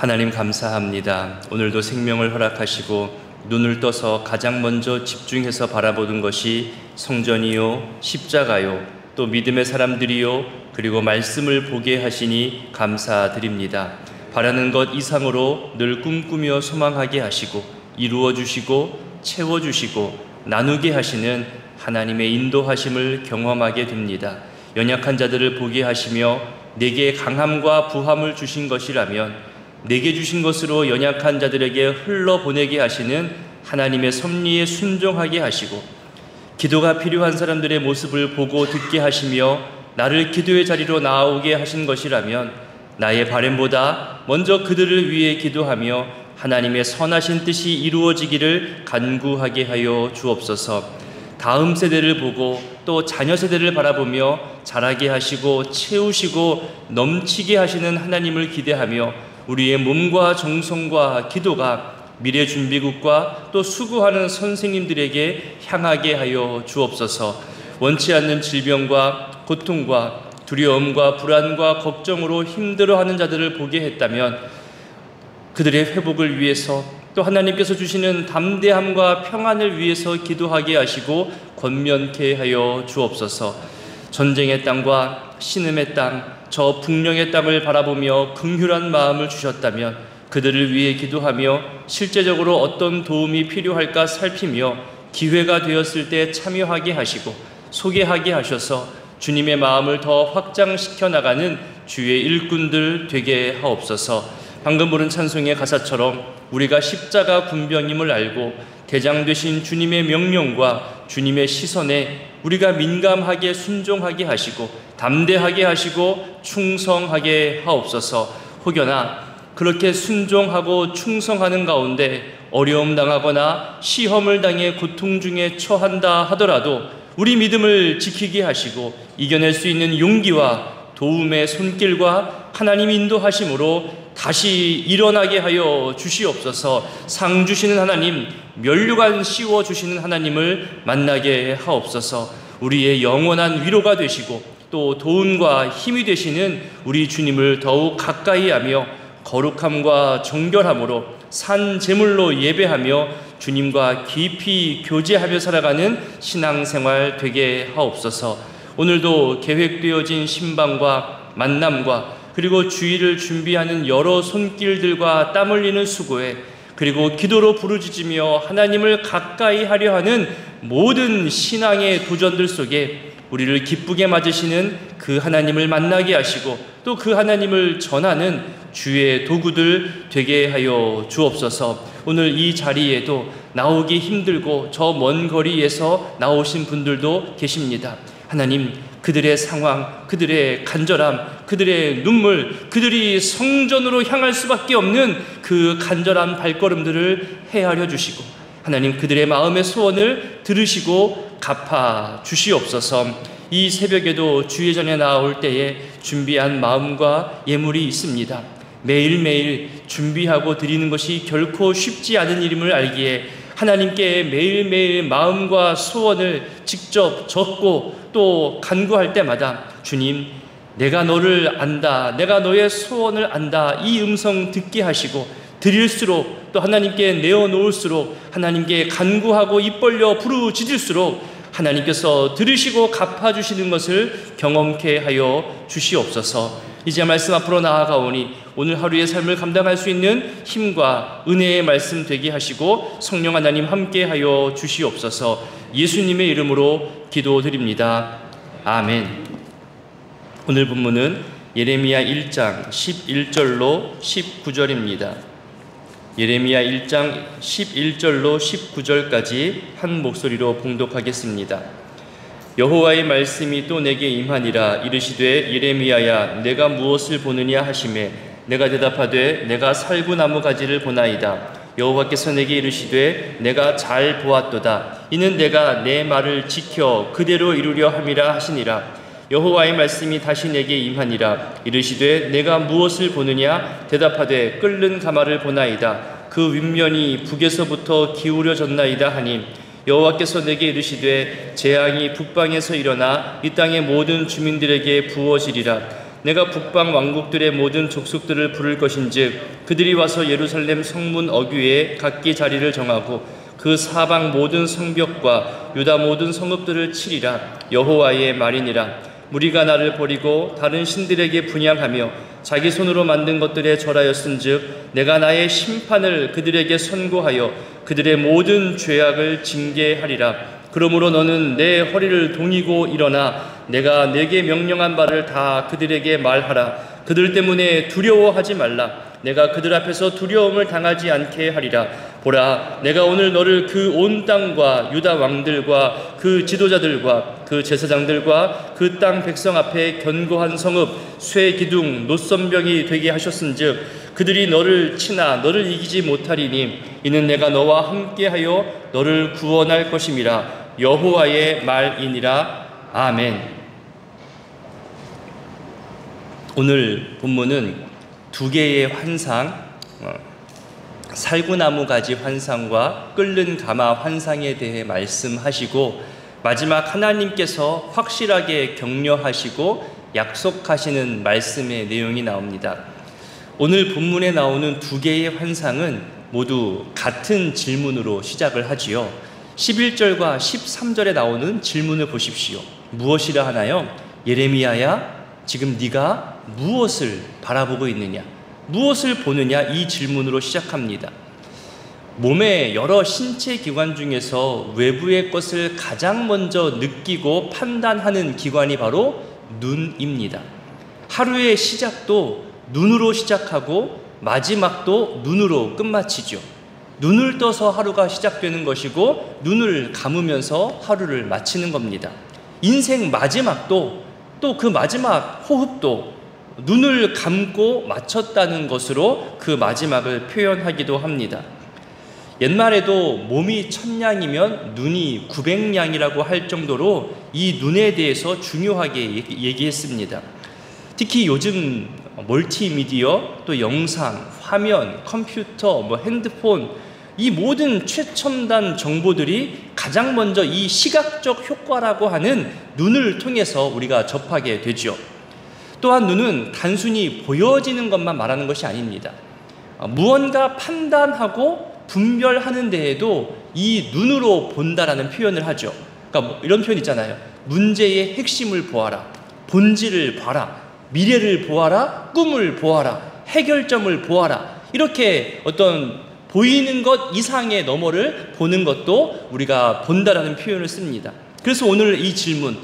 하나님 감사합니다. 오늘도 생명을 허락하시고 눈을 떠서 가장 먼저 집중해서 바라보는 것이 성전이요, 십자가요, 또 믿음의 사람들이요, 그리고 말씀을 보게 하시니 감사드립니다. 바라는 것 이상으로 늘 꿈꾸며 소망하게 하시고 이루어 주시고 채워 주시고 나누게 하시는 하나님의 인도하심을 경험하게 됩니다. 연약한 자들을 보게 하시며 내게 강함과 부함을 주신 것이라면 내게 주신 것으로 연약한 자들에게 흘러보내게 하시는 하나님의 섭리에 순종하게 하시고 기도가 필요한 사람들의 모습을 보고 듣게 하시며 나를 기도의 자리로 나아오게 하신 것이라면 나의 바램보다 먼저 그들을 위해 기도하며 하나님의 선하신 뜻이 이루어지기를 간구하게 하여 주옵소서. 다음 세대를 보고 또 자녀 세대를 바라보며 자라게 하시고 채우시고 넘치게 하시는 하나님을 기대하며 우리의 몸과 정성과 기도가 미래준비국과 또 수고하는 선생님들에게 향하게 하여 주옵소서. 원치 않는 질병과 고통과 두려움과 불안과 걱정으로 힘들어하는 자들을 보게 했다면 그들의 회복을 위해서 또 하나님께서 주시는 담대함과 평안을 위해서 기도하게 하시고 권면케 하여 주옵소서. 전쟁의 땅과 신음의 땅, 저 북녘의 땅을 바라보며 긍휼한 마음을 주셨다면 그들을 위해 기도하며 실제적으로 어떤 도움이 필요할까 살피며 기회가 되었을 때 참여하게 하시고 소개하게 하셔서 주님의 마음을 더 확장시켜 나가는 주의 일꾼들 되게 하옵소서. 방금 부른 찬송의 가사처럼 우리가 십자가 군병임을 알고 대장 되신 주님의 명령과 주님의 시선에 우리가 민감하게 순종하게 하시고 담대하게 하시고 충성하게 하옵소서. 혹여나 그렇게 순종하고 충성하는 가운데 어려움 당하거나 시험을 당해 고통 중에 처한다 하더라도 우리 믿음을 지키게 하시고 이겨낼 수 있는 용기와 도움의 손길과 하나님 인도하심으로 다시 일어나게 하여 주시옵소서. 상 주시는 하나님, 면류관 씌워 주시는 하나님을 만나게 하옵소서. 우리의 영원한 위로가 되시고 또 도움과 힘이 되시는 우리 주님을 더욱 가까이 하며 거룩함과 정결함으로 산 제물로 예배하며 주님과 깊이 교제하며 살아가는 신앙생활 되게 하옵소서. 오늘도 계획되어진 신방과 만남과 그리고 주일을 준비하는 여러 손길들과 땀 흘리는 수고에 그리고 기도로 부르짖으며 하나님을 가까이 하려 하는 모든 신앙의 도전들 속에 우리를 기쁘게 맞으시는 그 하나님을 만나게 하시고 또 그 하나님을 전하는 주의 도구들 되게 하여 주옵소서. 오늘 이 자리에도 나오기 힘들고 저 먼 거리에서 나오신 분들도 계십니다. 하나님, 그들의 상황, 그들의 간절함, 그들의 눈물, 그들이 성전으로 향할 수밖에 없는 그 간절한 발걸음들을 헤아려 주시고 하나님 그들의 마음의 소원을 들으시고 갚아 주시옵소서. 이 새벽에도 주의 전에 나올 때에 준비한 마음과 예물이 있습니다. 매일매일 준비하고 드리는 것이 결코 쉽지 않은 일임을 알기에 하나님께 매일매일 마음과 소원을 직접 적고 또 간구할 때마다 주님, 내가 너를 안다, 내가 너의 소원을 안다, 이 음성 듣게 하시고 드릴수록 또 하나님께 내어놓을수록 하나님께 간구하고 입 벌려 부르짖을수록 하나님께서 들으시고 갚아주시는 것을 경험케 하여 주시옵소서. 이제 말씀 앞으로 나아가오니 오늘 하루의 삶을 감당할 수 있는 힘과 은혜의 말씀 되게 하시고 성령 하나님 함께 하여 주시옵소서. 예수님의 이름으로 기도드립니다. 아멘. 오늘 본문은 예레미야 1장 11절로 19절입니다. 예레미야 1장 11절로 19절까지 한 목소리로 봉독하겠습니다. 여호와의 말씀이 또 내게 임하니라. 이르시되 예레미야야, 내가 무엇을 보느냐 하시매 내가 대답하되 내가 살구나무 가지를 보나이다. 여호와께서 내게 이르시되 내가 잘 보았도다. 이는 내가 내 말을 지켜 그대로 이루려 함이라 하시니라. 여호와의 말씀이 다시 내게 임하니라. 이르시되 내가 무엇을 보느냐? 대답하되 끓는 가마를 보나이다. 그 윗면이 북에서부터 기울여졌나이다 하니 여호와께서 내게 이르시되 재앙이 북방에서 일어나 이 땅의 모든 주민들에게 부어지리라. 내가 북방 왕국들의 모든 족속들을 부를 것인즉 그들이 와서 예루살렘 성문 어귀에 각기 자리를 정하고 그 사방 모든 성벽과 유다 모든 성읍들을 치리라. 여호와의 말이니라. 무리가 나를 버리고 다른 신들에게 분향하며 자기 손으로 만든 것들에 절하였은즉 내가 나의 심판을 그들에게 선고하여 그들의 모든 죄악을 징계하리라. 그러므로 너는 내 허리를 동이고 일어나 내가 내게 명령한 바를 다 그들에게 말하라. 그들 때문에 두려워하지 말라. 내가 그들 앞에서 두려움을 당하지 않게 하리라. 보라, 내가 오늘 너를 그 온 땅과 유다 왕들과 그 지도자들과 그 제사장들과 그 땅 백성 앞에 견고한 성읍, 쇠 기둥, 노선병이 되게 하셨은즉 그들이 너를 치나 너를 이기지 못하리니 이는 내가 너와 함께하여 너를 구원할 것임이라. 여호와의 말이니라. 아멘. 오늘 본문은 두 개의 환상, 살구나무 가지 환상과 끓는 가마 환상에 대해 말씀하시고 마지막 하나님께서 확실하게 격려하시고 약속하시는 말씀의 내용이 나옵니다. 오늘 본문에 나오는 두 개의 환상은 모두 같은 질문으로 시작을 하지요. 11절과 13절에 나오는 질문을 보십시오. 무엇이라 하나요? 예레미야야, 지금 네가 무엇을 바라보고 있느냐? 무엇을 보느냐? 이 질문으로 시작합니다. 몸의 여러 신체 기관 중에서 외부의 것을 가장 먼저 느끼고 판단하는 기관이 바로 눈입니다. 하루의 시작도 눈으로 시작하고 마지막도 눈으로 끝마치죠. 눈을 떠서 하루가 시작되는 것이고 눈을 감으면서 하루를 마치는 겁니다. 인생 마지막도 또 그 마지막 호흡도 눈을 감고 마쳤다는 것으로 그 마지막을 표현하기도 합니다. 옛말에도 몸이 1000냥이면 눈이 900냥이라고 할 정도로 이 눈에 대해서 중요하게 얘기했습니다. 특히 요즘 멀티미디어, 또 영상, 화면, 컴퓨터, 핸드폰, 이 모든 최첨단 정보들이 가장 먼저 이 시각적 효과라고 하는 눈을 통해서 우리가 접하게 되죠. 또한 눈은 단순히 보여지는 것만 말하는 것이 아닙니다. 무언가 판단하고 분별하는 데에도 이 눈으로 본다라는 표현을 하죠. 그러니까 이런 표현 있잖아요. 문제의 핵심을 보아라, 본질을 봐라, 미래를 보아라, 꿈을 보아라, 해결점을 보아라. 이렇게 어떤 보이는 것 이상의 너머를 보는 것도 우리가 본다라는 표현을 씁니다. 그래서 오늘 이 질문,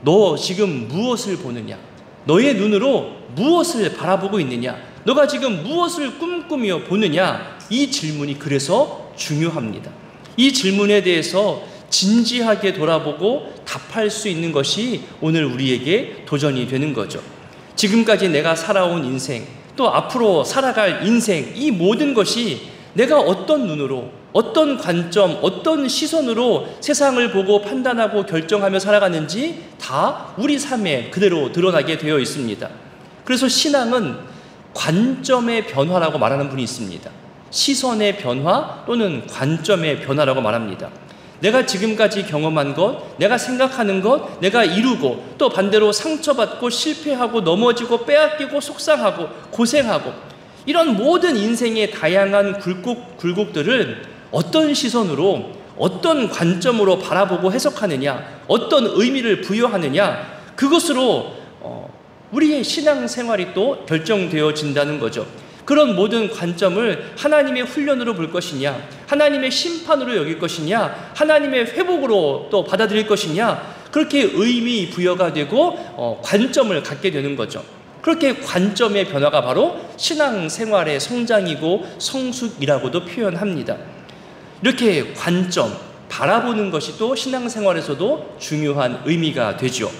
너 지금 무엇을 보느냐? 너의 눈으로 무엇을 바라보고 있느냐? 너가 지금 무엇을 꿈꾸며 보느냐? 이 질문이 그래서 중요합니다. 이 질문에 대해서 진지하게 돌아보고 답할 수 있는 것이 오늘 우리에게 도전이 되는 거죠. 지금까지 내가 살아온 인생, 또 앞으로 살아갈 인생, 이 모든 것이 내가 어떤 눈으로, 어떤 관점, 어떤 시선으로 세상을 보고 판단하고 결정하며 살아가는지 다 우리 삶에 그대로 드러나게 되어 있습니다. 그래서 신앙은 관점의 변화라고 말하는 분이 있습니다. 시선의 변화 또는 관점의 변화라고 말합니다. 내가 지금까지 경험한 것, 내가 생각하는 것, 내가 이루고 또 반대로 상처받고 실패하고 넘어지고 빼앗기고 속상하고 고생하고 이런 모든 인생의 다양한 굴곡들을 어떤 시선으로, 어떤 관점으로 바라보고 해석하느냐, 어떤 의미를 부여하느냐, 그것으로 우리의 신앙생활이 또 결정되어진다는 거죠. 그런 모든 관점을 하나님의 훈련으로 볼 것이냐, 하나님의 심판으로 여길 것이냐, 하나님의 회복으로 또 받아들일 것이냐, 그렇게 의미 부여가 되고 관점을 갖게 되는 거죠. 그렇게 관점의 변화가 바로 신앙생활의 성장이고 성숙이라고도 표현합니다. 이렇게 관점, 바라보는 것이 또 신앙생활에서도 중요한 의미가 되죠.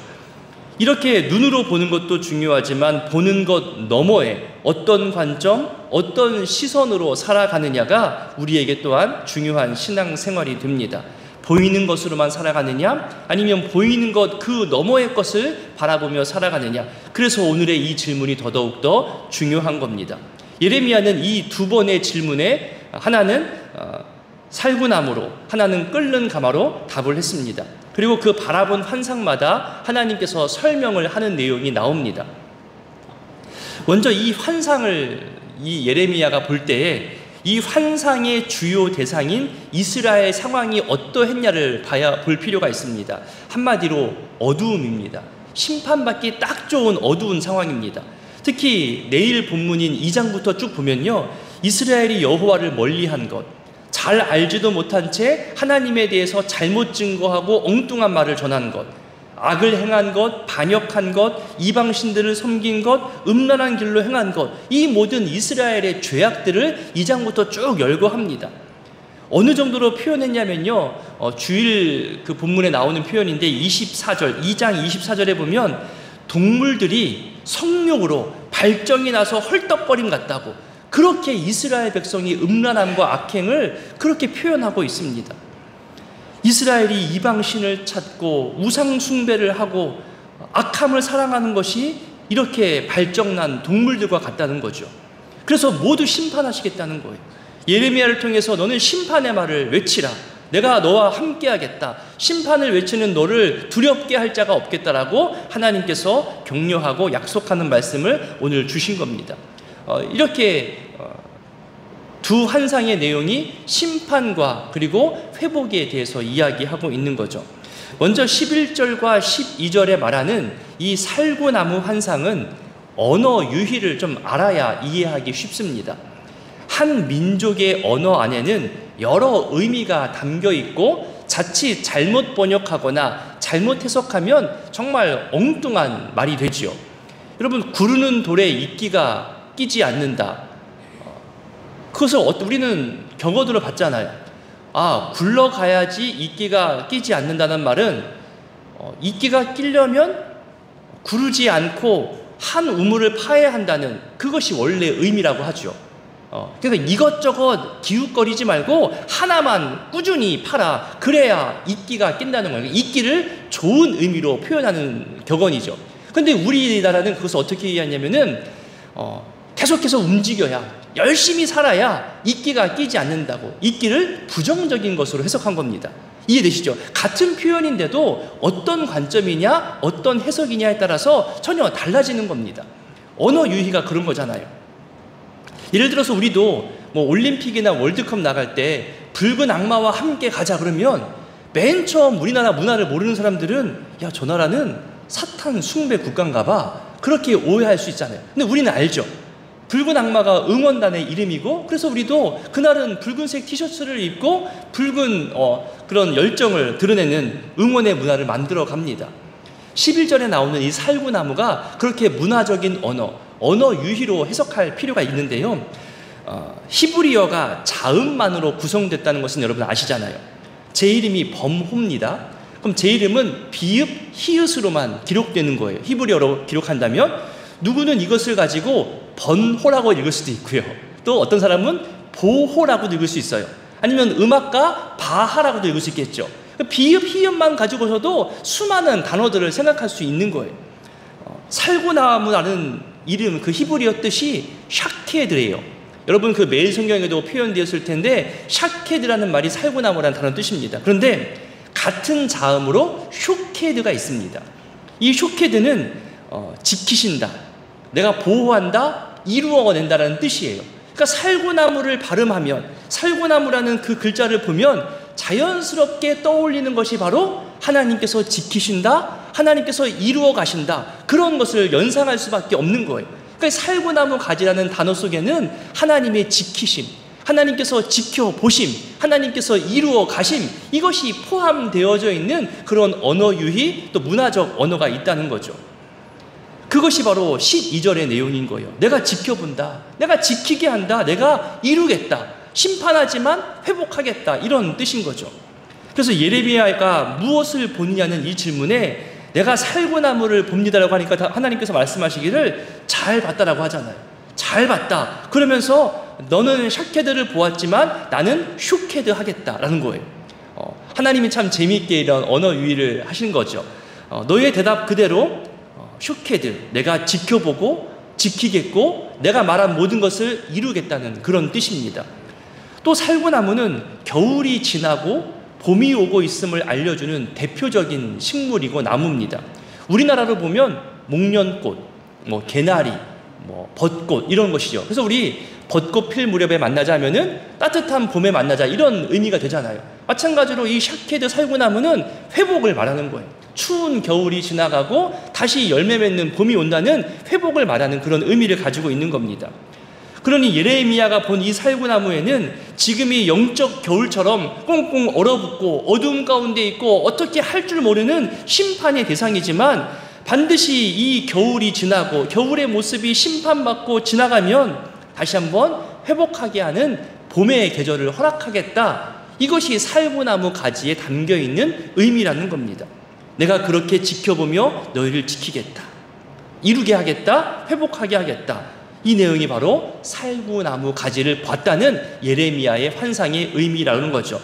이렇게 눈으로 보는 것도 중요하지만 보는 것 너머에 어떤 관점, 어떤 시선으로 살아가느냐가 우리에게 또한 중요한 신앙생활이 됩니다. 보이는 것으로만 살아가느냐, 아니면 보이는 것 그 너머의 것을 바라보며 살아가느냐. 그래서 오늘의 이 질문이 더더욱 중요한 겁니다. 예레미야는 이 두 번의 질문에 하나는 살구나무로, 하나는 끓는 가마로 답을 했습니다. 그리고 그 바라본 환상마다 하나님께서 설명을 하는 내용이 나옵니다. 먼저 이 환상을 이 예레미야가 볼 때에 이 환상의 주요 대상인 이스라엘 상황이 어떠했냐를 볼 필요가 있습니다. 한마디로 어두움입니다. 심판받기 딱 좋은 어두운 상황입니다. 특히 내일 본문인 2장부터 쭉 보면요, 이스라엘이 여호와를 멀리한 것, 잘 알지도 못한 채 하나님에 대해서 잘못 증거하고 엉뚱한 말을 전한 것, 악을 행한 것, 반역한 것, 이방신들을 섬긴 것, 음란한 길로 행한 것, 이 모든 이스라엘의 죄악들을 2장부터 쭉 열거합니다. 어느 정도로 표현했냐면요, 주일 그 본문에 나오는 표현인데 24절, 2장 24절에 보면 동물들이 성욕으로 발정이 나서 헐떡거림 같다고, 그렇게 이스라엘 백성이 음란함과 악행을 그렇게 표현하고 있습니다. 이스라엘이 이방신을 찾고 우상 숭배를 하고 악함을 사랑하는 것이 이렇게 발정난 동물들과 같다는 거죠. 그래서 모두 심판하시겠다는 거예요. 예레미야를 통해서 너는 심판의 말을 외치라. 내가 너와 함께 하겠다. 심판을 외치는 너를 두렵게 할 자가 없겠다라고 하나님께서 격려하고 약속하는 말씀을 오늘 주신 겁니다. 이렇게 두 환상의 내용이 심판과 그리고 회복에 대해서 이야기하고 있는 거죠. 먼저 11절과 12절에 말하는 이 살구나무 환상은 언어 유희를 좀 알아야 이해하기 쉽습니다. 한 민족의 언어 안에는 여러 의미가 담겨 있고 자칫 잘못 번역하거나 잘못 해석하면 정말 엉뚱한 말이 되지요. 여러분, 구르는 돌에 이끼가 끼지 않는다. 그것을 우리는 경어들을 봤잖아요. 굴러가야지 이끼가 끼지 않는다는 말은 이끼가 끼려면 구르지 않고 한 우물을 파야 한다는, 그것이 원래 의미라고 하죠. 그러니까 이것저것 기웃거리지 말고 하나만 꾸준히 팔아. 그래야 이끼가 낀다는 거예요. 이끼를 좋은 의미로 표현하는 격언이죠. 근데 우리나라는 그것을 어떻게 이해하냐면은 계속해서 움직여야, 열심히 살아야 이끼가 끼지 않는다고, 이끼를 부정적인 것으로 해석한 겁니다. 이해되시죠? 같은 표현인데도 어떤 관점이냐, 어떤 해석이냐에 따라서 전혀 달라지는 겁니다. 언어 유희가 그런 거잖아요. 예를 들어서 우리도 올림픽이나 월드컵 나갈 때 붉은 악마와 함께 가자 그러면 맨 처음 우리나라 문화를 모르는 사람들은 야, 저 나라는 사탄 숭배 국가인가 봐, 그렇게 오해할 수 있잖아요. 근데 우리는 알죠. 붉은 악마가 응원단의 이름이고, 그래서 우리도 그날은 붉은색 티셔츠를 입고 붉은 그런 열정을 드러내는 응원의 문화를 만들어 갑니다. 11절에 나오는 이 살구나무가 그렇게 문화적인 언어 유희로 해석할 필요가 있는데요, 히브리어가 자음만으로 구성됐다는 것은 여러분 아시잖아요. 제 이름이 범호입니다. 그럼 제 이름은 비읍, 히읗으로만 기록되는 거예요. 히브리어로 기록한다면 누구는 이것을 가지고 번호라고 읽을 수도 있고요, 또 어떤 사람은 보호라고 읽을 수 있어요. 아니면 음악가 바하라고도 읽을 수 있겠죠. 비읍, 히읗만 가지고서도 수많은 단어들을 생각할 수 있는 거예요. 살구나무라는 이름, 그 히브리어 뜻이 샤케드예요. 여러분, 그 매일 성경에도 표현되었을 텐데 샤케드라는 말이 살구나무라는 단어 뜻입니다. 그런데 같은 자음으로 쇼케드가 있습니다. 이 쇼케드는 지키신다, 내가 보호한다, 이루어낸다라는 뜻이에요. 그러니까 살구나무를 발음하면, 살구나무라는 그 글자를 보면 자연스럽게 떠올리는 것이 바로 하나님께서 지키신다, 하나님께서 이루어 가신다, 그런 것을 연상할 수밖에 없는 거예요. 그러니까 살구나무 가지라는 단어 속에는 하나님의 지키심, 하나님께서 지켜보심, 하나님께서 이루어 가심, 이것이 포함되어져 있는 그런 언어 유희, 또 문화적 언어가 있다는 거죠. 그것이 바로 12절의 내용인 거예요. 내가 지켜본다, 내가 지키게 한다, 내가 이루겠다, 심판하지만 회복하겠다, 이런 뜻인 거죠. 그래서 예레미야가 무엇을 보느냐는 이 질문에 내가 살구나무를 봅니다라고 하니까 하나님께서 말씀하시기를 잘 봤다라고 하잖아요. 잘 봤다. 그러면서 너는 샤케드를 보았지만 나는 슈케드 하겠다라는 거예요. 하나님이 참 재미있게 이런 언어 유희를 하신 거죠. 너의 대답 그대로 슈케드, 내가 지켜보고 지키겠고 내가 말한 모든 것을 이루겠다는 그런 뜻입니다. 또 살구나무는 겨울이 지나고 봄이 오고 있음을 알려주는 대표적인 식물이고 나무입니다. 우리나라로 보면 목련꽃, 개나리, 뭐 벚꽃 이런 것이죠. 그래서 우리 벚꽃 필 무렵에 만나자 하면은 따뜻한 봄에 만나자 이런 의미가 되잖아요. 마찬가지로 이 샤케드 살구나무는 회복을 말하는 거예요. 추운 겨울이 지나가고 다시 열매 맺는 봄이 온다는 회복을 말하는 그런 의미를 가지고 있는 겁니다. 그러니 예레미야가 본 이 살구나무에는 지금이 영적 겨울처럼 꽁꽁 얼어붙고 어두움 가운데 있고 어떻게 할 줄 모르는 심판의 대상이지만 반드시 이 겨울이 지나고 겨울의 모습이 심판받고 지나가면 다시 한번 회복하게 하는 봄의 계절을 허락하겠다. 이것이 살구나무 가지에 담겨있는 의미라는 겁니다. 내가 그렇게 지켜보며 너희를 지키겠다. 이루게 하겠다. 회복하게 하겠다. 이 내용이 바로 살구나무 가지를 봤다는 예레미야의 환상의 의미라는 거죠.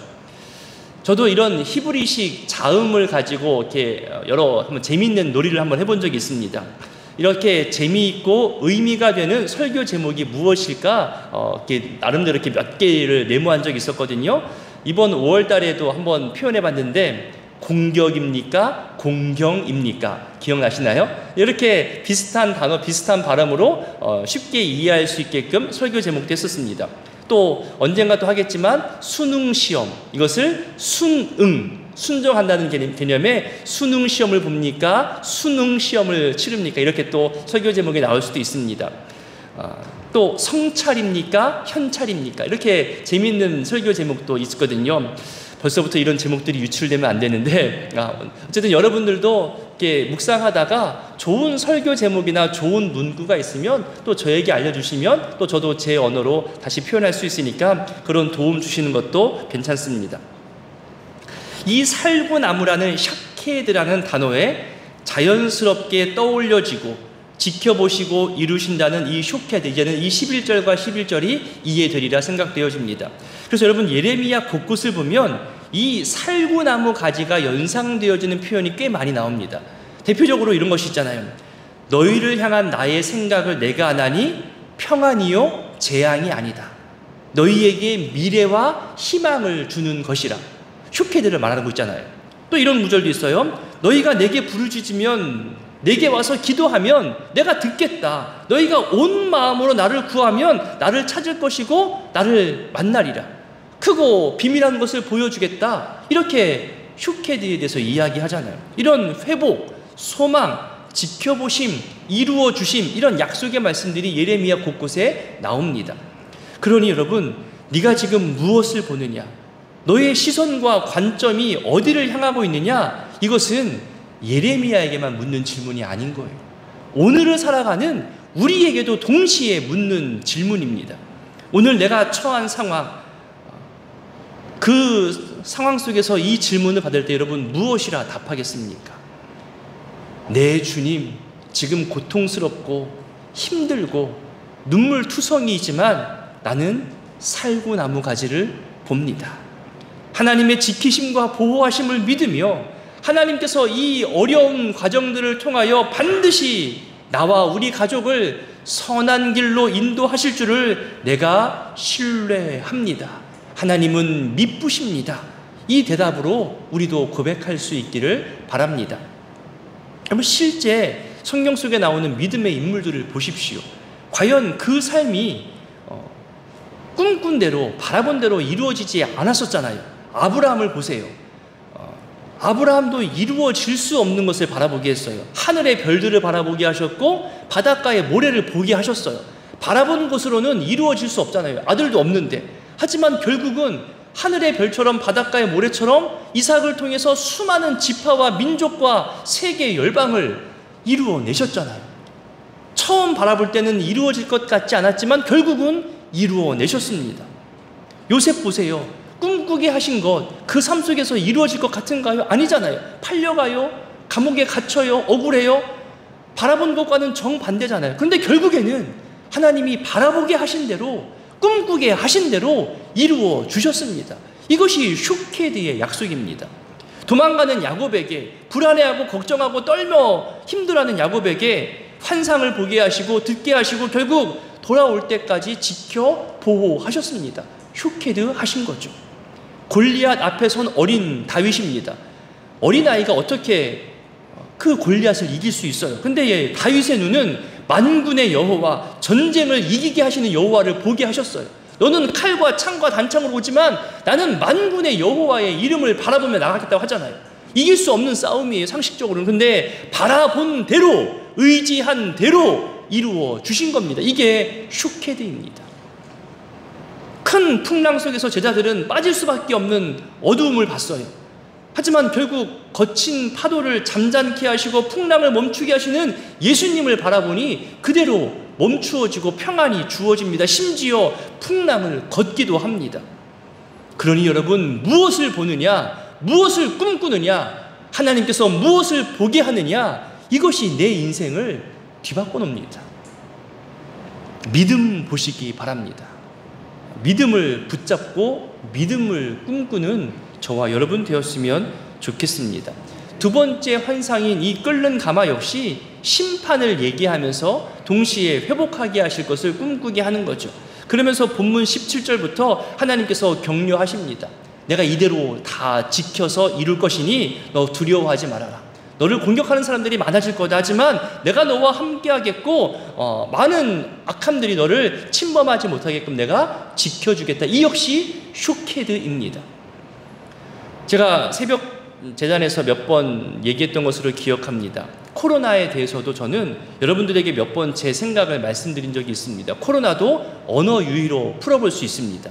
저도 이런 히브리식 자음을 가지고 이렇게 한번 재미있는 놀이를 한번 해본 적이 있습니다. 이렇게 재미있고 의미가 되는 설교 제목이 무엇일까? 이렇게 나름대로 이렇게 몇 개를 메모한 적이 있었거든요. 이번 5월 달에도 한번 표현해 봤는데, 공격입니까? 공경입니까? 기억나시나요? 이렇게 비슷한 단어, 비슷한 발음으로 쉽게 이해할 수 있게끔 설교 제목도 했었습니다. 또 언젠가 또 하겠지만 수능시험, 이것을 순종한다는 개념에 수능시험을 봅니까? 수능시험을 치릅니까? 이렇게 또 설교 제목에 나올 수도 있습니다. 또 성찰입니까? 현찰입니까? 이렇게 재미있는 설교 제목도 있거든요. 벌써부터 이런 제목들이 유출되면 안 되는데, 어쨌든 여러분들도 이렇게 묵상하다가 좋은 설교 제목이나 좋은 문구가 있으면 또 저에게 알려주시면 또 저도 제 언어로 다시 표현할 수 있으니까 그런 도움 주시는 것도 괜찮습니다. 이 살구나무라는 샤케드라는 단어에 자연스럽게 떠올려지고 지켜보시고 이루신다는 이 쇼케드, 이제는 이 11절과 11절이 이해되리라 생각되어집니다. 그래서 여러분 예레미야 곳곳을 보면 이 살구나무 가지가 연상되어지는 표현이 꽤 많이 나옵니다. 대표적으로 이런 것이 있잖아요. 너희를 향한 나의 생각을 내가 아나니 평안이요 재앙이 아니다. 너희에게 미래와 희망을 주는 것이라. 쇼케드를 말하고 있잖아요. 또 이런 구절도 있어요. 너희가 내게 부르짖으면, 내게 와서 기도하면 내가 듣겠다. 너희가 온 마음으로 나를 구하면 나를 찾을 것이고 나를 만나리라. 크고 비밀한 것을 보여주겠다. 이렇게 쇼케드에 대해서 이야기하잖아요. 이런 회복, 소망, 지켜보심, 이루어주심, 이런 약속의 말씀들이 예레미야 곳곳에 나옵니다. 그러니 여러분, 네가 지금 무엇을 보느냐? 너의 시선과 관점이 어디를 향하고 있느냐? 이것은 예레미야에게만 묻는 질문이 아닌 거예요. 오늘을 살아가는 우리에게도 동시에 묻는 질문입니다. 오늘 내가 처한 상황, 그 상황 속에서 이 질문을 받을 때 여러분 무엇이라 답하겠습니까? 내 주님, 지금 고통스럽고 힘들고 눈물투성이지만 나는 살구나무 가지를 봅니다. 하나님의 지키심과 보호하심을 믿으며 하나님께서 이 어려운 과정들을 통하여 반드시 나와 우리 가족을 선한 길로 인도하실 줄을 내가 신뢰합니다. 하나님은 미쁘십니다. 이 대답으로 우리도 고백할 수 있기를 바랍니다. 여러분, 실제 성경 속에 나오는 믿음의 인물들을 보십시오. 과연 그 삶이 꿈꾼 대로, 바라본 대로 이루어지지 않았었잖아요. 아브라함을 보세요. 아브라함도 이루어질 수 없는 것을 바라보게 했어요. 하늘의 별들을 바라보게 하셨고 바닷가의 모래를 보게 하셨어요. 바라본 것으로는 이루어질 수 없잖아요. 아들도 없는데. 하지만 결국은 하늘의 별처럼 바닷가의 모래처럼 이삭을 통해서 수많은 지파와 민족과 세계 열방을 이루어내셨잖아요. 처음 바라볼 때는 이루어질 것 같지 않았지만 결국은 이루어내셨습니다. 요셉 보세요. 꿈꾸게 하신 것, 그 삶 속에서 이루어질 것 같은가요? 아니잖아요. 팔려가요? 감옥에 갇혀요? 억울해요? 바라본 것과는 정반대잖아요. 그런데 결국에는 하나님이 바라보게 하신 대로, 꿈꾸게 하신 대로 이루어 주셨습니다. 이것이 쇼케드의 약속입니다. 도망가는 야곱에게, 불안해하고 걱정하고 떨며 힘들어하는 야곱에게 환상을 보게 하시고 듣게 하시고 결국 돌아올 때까지 지켜 보호하셨습니다. 쇼케드 하신 거죠. 골리앗 앞에 선 어린 다윗입니다. 어린아이가 어떻게 그 골리앗을 이길 수 있어요? 근데 다윗의 눈은 만군의 여호와, 전쟁을 이기게 하시는 여호와를 보게 하셨어요. 너는 칼과 창과 단창으로 오지만 나는 만군의 여호와의 이름을 바라보며 나가겠다고 하잖아요. 이길 수 없는 싸움이에요, 상식적으로는. 근데 바라본 대로, 의지한 대로 이루어 주신 겁니다. 이게 슈케드입니다. 큰 풍랑 속에서 제자들은 빠질 수밖에 없는 어두움을 봤어요. 하지만 결국 거친 파도를 잠잠케 하시고 풍랑을 멈추게 하시는 예수님을 바라보니 그대로 멈추어지고 평안이 주어집니다. 심지어 풍랑을 걷기도 합니다. 그러니 여러분, 무엇을 보느냐, 무엇을 꿈꾸느냐, 하나님께서 무엇을 보게 하느냐, 이것이 내 인생을 뒤바꿔 놓습니다. 믿음 보시기 바랍니다. 믿음을 붙잡고 믿음을 꿈꾸는 저와 여러분 되었으면 좋겠습니다. 두 번째 환상인 이 끓는 가마 역시 심판을 얘기하면서 동시에 회복하게 하실 것을 꿈꾸게 하는 거죠. 그러면서 본문 17절부터 하나님께서 격려하십니다. 내가 이대로 다 지켜서 이룰 것이니 너 두려워하지 말아라. 너를 공격하는 사람들이 많아질 거다. 하지만 내가 너와 함께 하겠고 많은 악함들이 너를 침범하지 못하게끔 내가 지켜주겠다. 이 역시 슈케드입니다. 제가 새벽 재단에서 몇 번 얘기했던 것으로 기억합니다. 코로나에 대해서도 저는 여러분들에게 몇 번 제 생각을 말씀드린 적이 있습니다. 코로나도 언어 유희로 풀어볼 수 있습니다.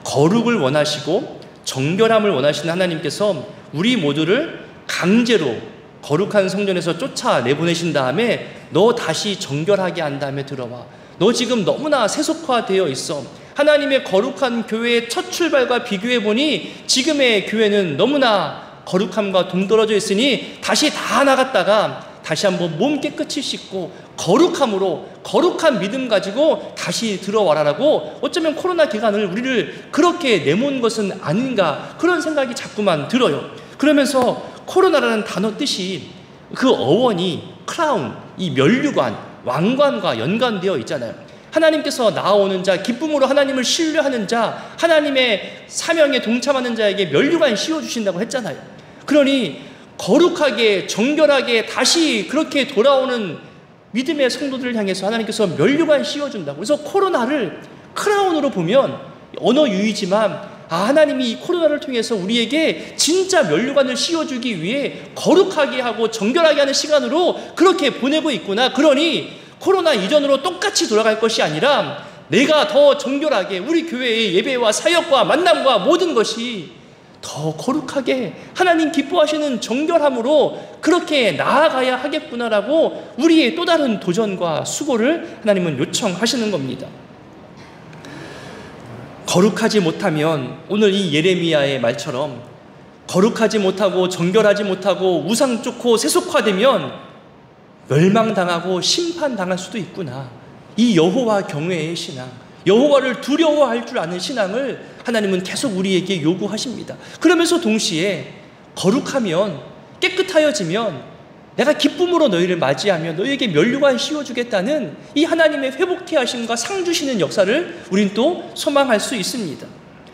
거룩을 원하시고 정결함을 원하시는 하나님께서 우리 모두를 강제로 거룩한 성전에서 쫓아내보내신 다음에 너 다시 정결하게 한 다음에 들어와. 너 지금 너무나 세속화되어 있어. 하나님의 거룩한 교회의 첫 출발과 비교해보니 지금의 교회는 너무나 거룩함과 동떨어져 있으니 다시 다 나갔다가 다시 한번 몸 깨끗이 씻고 거룩함으로 거룩한 믿음 가지고 다시 들어와라라고 어쩌면 코로나 기간을 우리를 그렇게 내몬 것은 아닌가 그런 생각이 자꾸만 들어요. 그러면서 코로나라는 단어 뜻이 그 어원이 크라운, 이 면류관, 왕관과 연관되어 있잖아요. 하나님께서 나아오는 자, 기쁨으로 하나님을 신뢰하는 자, 하나님의 사명에 동참하는 자에게 면류관 씌워주신다고 했잖아요. 그러니 거룩하게 정결하게 다시 그렇게 돌아오는 믿음의 성도들을 향해서 하나님께서 면류관 씌워준다고. 그래서 코로나를 크라운으로 보면 언어 유희지만 하나님이 이 코로나를 통해서 우리에게 진짜 면류관을 씌워주기 위해 거룩하게 하고 정결하게 하는 시간으로 그렇게 보내고 있구나. 그러니 코로나 이전으로 똑같이 돌아갈 것이 아니라 내가 더 정결하게 우리 교회의 예배와 사역과 만남과 모든 것이 더 거룩하게 하나님 기뻐하시는 정결함으로 그렇게 나아가야 하겠구나라고 우리의 또 다른 도전과 수고를 하나님은 요청하시는 겁니다. 거룩하지 못하면 오늘 이 예레미야의 말처럼 거룩하지 못하고 정결하지 못하고 우상 쫓고 세속화되면 멸망당하고 심판당할 수도 있구나. 이 여호와 경외의 신앙, 여호와를 두려워할 줄 아는 신앙을 하나님은 계속 우리에게 요구하십니다. 그러면서 동시에 거룩하면 깨끗하여지면 내가 기쁨으로 너희를 맞이하며 너희에게 면류관 씌워주겠다는 이 하나님의 회복케 하심과 상 주시는 역사를 우린 또 소망할 수 있습니다.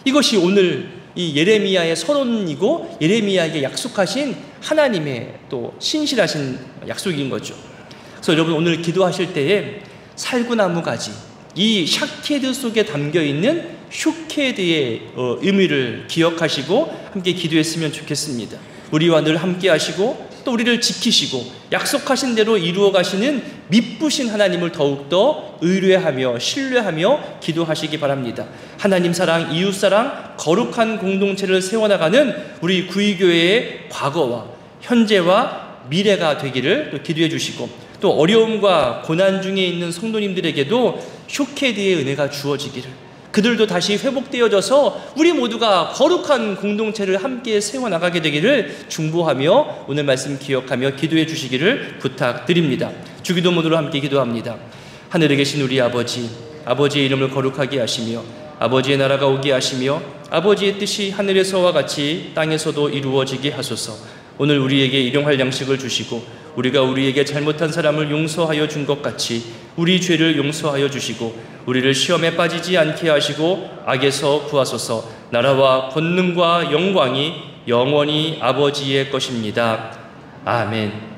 이것이 오늘 이 예레미야의 서론이고 예레미야에게 약속하신 하나님의 또 신실하신 약속인 거죠. 그래서 여러분 오늘 기도하실 때에 살구나무 가지, 이 샤케드 속에 담겨있는 슈케드의 의미를 기억하시고 함께 기도했으면 좋겠습니다. 우리와 늘 함께 하시고 또 우리를 지키시고 약속하신 대로 이루어 가시는 미쁘신 하나님을 더욱더 의뢰하며 신뢰하며 기도하시기 바랍니다. 하나님 사랑, 이웃 사랑, 거룩한 공동체를 세워나가는 우리 구의교회의 과거와 현재와 미래가 되기를 또 기도해 주시고 또 어려움과 고난 중에 있는 성도님들에게도 슈케드의 은혜가 주어지기를, 그들도 다시 회복되어져서 우리 모두가 거룩한 공동체를 함께 세워나가게 되기를 중보하며 오늘 말씀 기억하며 기도해 주시기를 부탁드립니다. 주기도문으로 함께 기도합니다. 하늘에 계신 우리 아버지, 아버지의 이름을 거룩하게 하시며 아버지의 나라가 오게 하시며 아버지의 뜻이 하늘에서와 같이 땅에서도 이루어지게 하소서. 오늘 우리에게 일용할 양식을 주시고 우리가 우리에게 잘못한 사람을 용서하여 준 것 같이 우리 죄를 용서하여 주시고 우리를 시험에 빠지지 않게 하시고 악에서 구하소서. 나라와 권능과 영광이 영원히 아버지의 것입니다. 아멘.